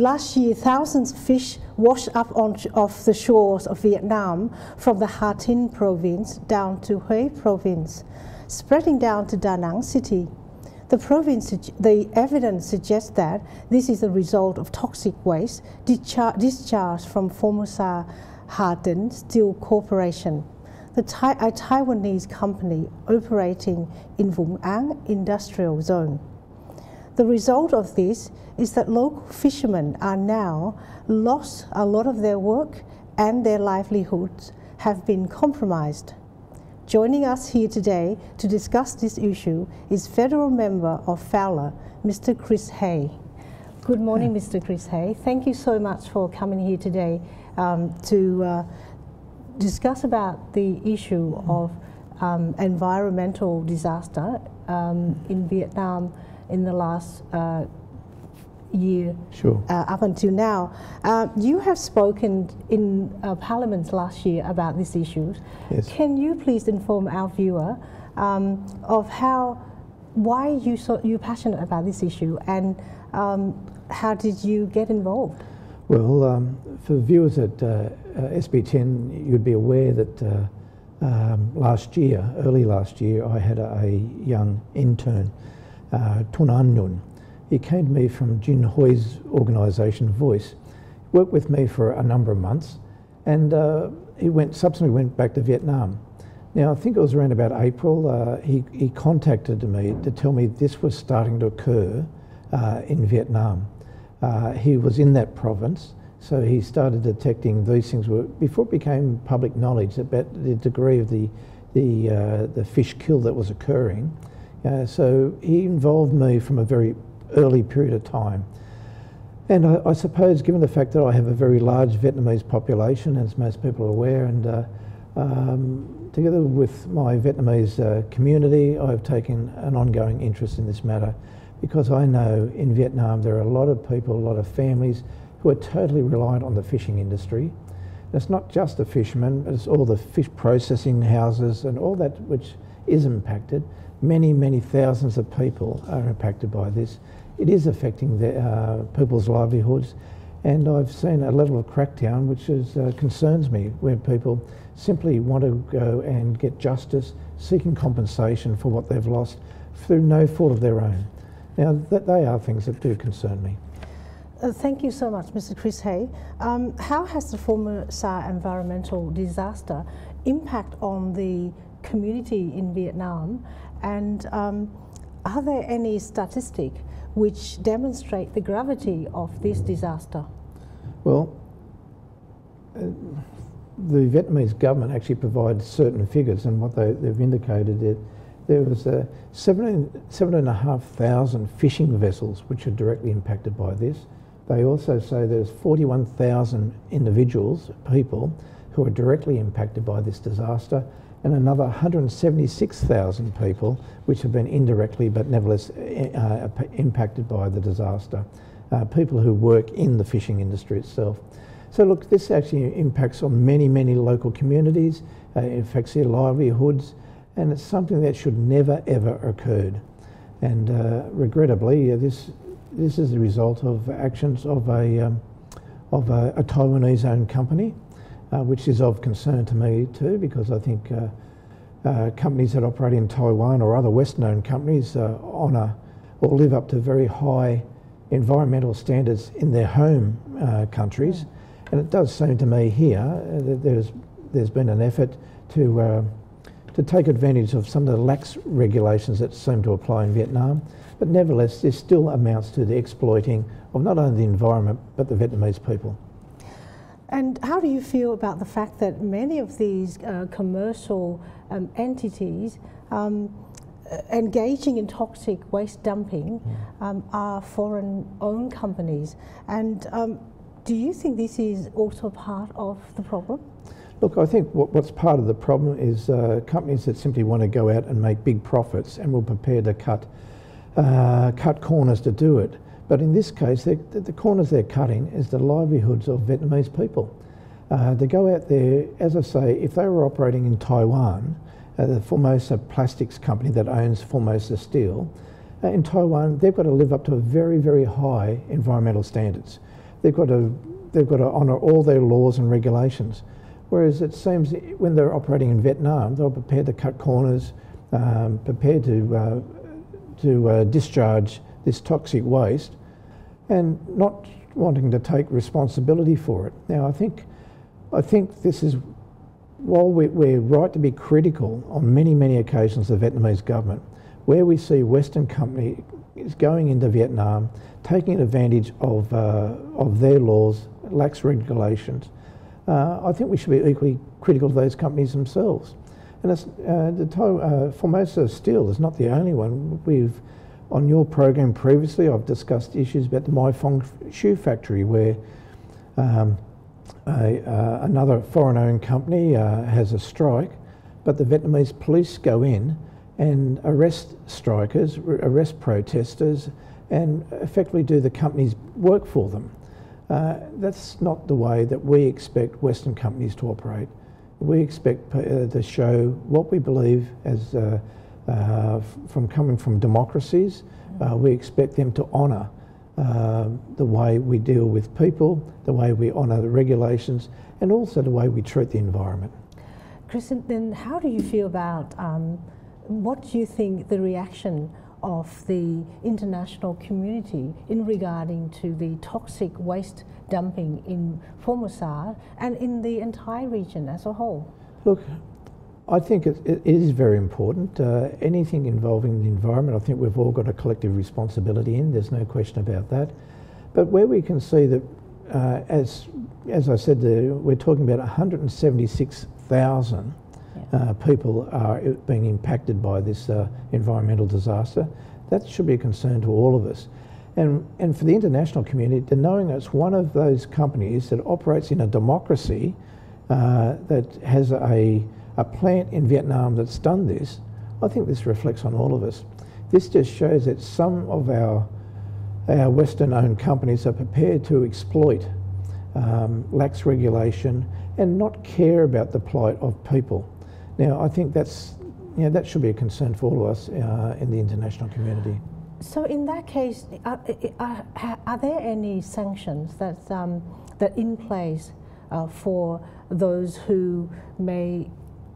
last year, thousands of fish washed up off the shores of Vietnam from the Hà Tĩnh province down to Huế province, spreading down to Da Nang city. The evidence suggests that this is a result of toxic waste discharged from Formosa Hà Tĩnh Steel Corporation, a Taiwanese company operating in Vũng Áng industrial zone. The result of this is that local fishermen are now lost a lot of their work and their livelihoods have been compromised. Joining us here today to discuss this issue is Federal Member of Fowler, Mr. Chris Hayes. Good morning, Mr. Chris Hayes. Thank you so much for coming here today to discuss about the issue of environmental disaster in Vietnam in the last year. Sure. Up until now. You have spoken in Parliament last year about these issues. Yes. Can you please inform our viewer of why you're passionate about this issue and how did you get involved? Well, for viewers at SBTN, you'd be aware that early last year, I had a young intern, Tun An Nun. He came to me from Jin Hoi's organisation, Voice, worked with me for a number of months, and he subsequently went back to Vietnam. Now, I think it was around about April, he contacted me to tell me this was starting to occur in Vietnam. He was in that province, so he started detecting these things before it became public knowledge about the degree of the fish kill that was occurring. So he involved me from a very early period of time. And I suppose, given the fact that I have a very large Vietnamese population, as most people are aware, and together with my Vietnamese community, I've taken an ongoing interest in this matter, because I know in Vietnam there are a lot of people, a lot of families who are totally reliant on the fishing industry. And it's not just the fishermen, but it's all the fish processing houses and all that which is impacted. Many, many thousands of people are impacted by this. It is affecting people's livelihoods, and I've seen a level of crackdown which concerns me, where people simply want to go and get justice, seeking compensation for what they've lost through no fault of their own. Now, they are things that do concern me. Thank you so much, Mr. Chris Hayes. How has the Formosa environmental disaster impact on the community in Vietnam, and are there any statistics which demonstrate the gravity of this disaster? Well, the Vietnamese government actually provides certain figures, and what they've indicated that there was 7,500 fishing vessels which are directly impacted by this. They also say there's 41,000 individuals, people, who are directly impacted by this disaster, and another 176,000 people which have been indirectly but nevertheless impacted by the disaster, people who work in the fishing industry itself. So look, this actually impacts on many, many local communities, it affects their livelihoods, and it's something that should never ever occurred. And regrettably, this is the result of actions of a Taiwanese-owned company, which is of concern to me too, because I think companies that operate in Taiwan or other Western-owned companies honour or live up to very high environmental standards in their home countries. And it does seem to me here that there's been an effort to take advantage of some of the lax regulations that seem to apply in Vietnam. But nevertheless, this still amounts to the exploiting of not only the environment, but the Vietnamese people. And how do you feel about the fact that many of these commercial entities engaging in toxic waste dumping are foreign-owned companies? And do you think this is also part of the problem? Look, I think what's part of the problem is companies that simply want to go out and make big profits and will prepare to cut corners to do it. But in this case, the corners they're cutting is the livelihoods of Vietnamese people. They go out there, as I say, if they were operating in Taiwan, the Formosa Plastics company that owns Formosa Steel, in Taiwan, they've got to live up to a very, very high environmental standards. they've got to honour all their laws and regulations. Whereas it seems when they're operating in Vietnam, they're prepared to cut corners, prepared to discharge this toxic waste, and not wanting to take responsibility for it. Now, I think this is, while we're right to be critical on many occasions of the Vietnamese government, where we see Western companies going into Vietnam, taking advantage of their laws, lax regulations, I think we should be equally critical of those companies themselves. And it's, Formosa Steel is not the only one. On your program previously, I've discussed issues about the Mai Phong shoe factory, where another foreign-owned company has a strike, but the Vietnamese police go in and arrest strikers, arrest protesters, and effectively do the company's work for them. That's not the way that we expect Western companies to operate. We expect to show what we believe as coming from democracies. We expect them to honour the way we deal with people, the way we honour the regulations, and also the way we treat the environment. Chris, then how do you feel about what do you think the reaction of the international community in regarding to the toxic waste dumping in Formosa and in the entire region as a whole? Look, I think it is very important. Anything involving the environment, I think we've all got a collective responsibility in, there's no question about that. But where we can see that, as I said, we're talking about 176,000 people are being impacted by this environmental disaster. That should be a concern to all of us. And for the international community, to knowing it's one of those companies that operates in a democracy that has a plant in Vietnam that's done this, I think this reflects on all of us. This just shows that some of our Western-owned companies are prepared to exploit lax regulation and not care about the plight of people. Now, I think that should be a concern for all of us in the international community. So in that case, are there any sanctions that in place for those who may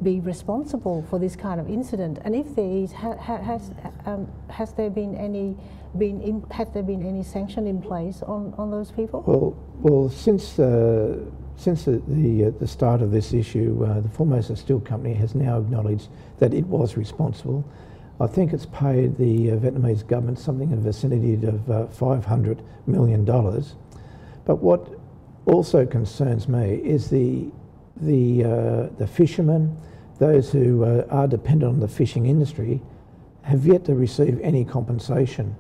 be responsible for this kind of incident? And if there is, has there been any sanction in place on those people? Well, since the start of this issue, the Formosa Steel Company has now acknowledged that it was responsible. I think it's paid the Vietnamese government something in the vicinity of $500 million. But what also concerns me is the fishermen, those who are dependent on the fishing industry, have yet to receive any compensation.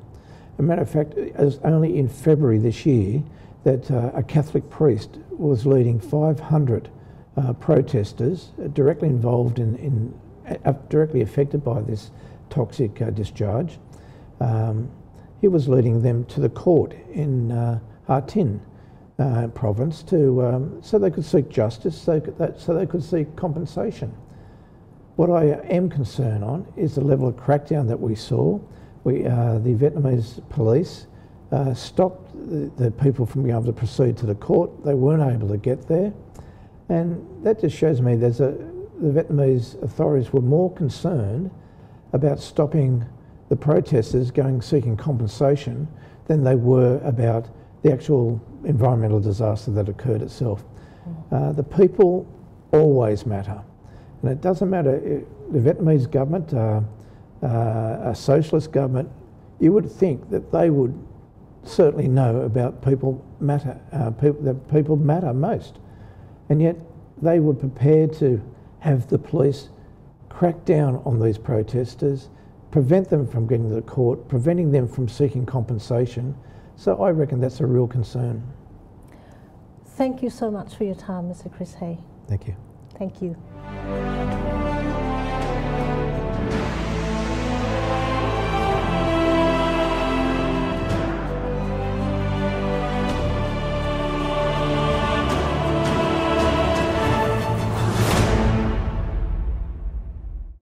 As a matter of fact, it was only in February this year that a Catholic priest was leading 500 protesters directly involved directly affected by this toxic discharge. He was leading them to the court in Hà Tĩnh province so they could seek justice, so they could seek compensation. What I am concerned on is the level of crackdown that we saw. The Vietnamese police stopped the people from being able to proceed to the court. They weren't able to get there, and that just shows me the Vietnamese authorities were more concerned about stopping the protesters seeking compensation than they were about the actual environmental disaster that occurred itself. The people always matter, and it doesn't matter if the Vietnamese government, a socialist government, you would think that they would certainly know about people matter, that people matter most, and yet they were prepared to have the police crack down on these protesters, prevent them from getting to the court, preventing them from seeking compensation. So I reckon that's a real concern. Thank you so much for your time, Mr. Chris Hayes. Thank you. Thank you.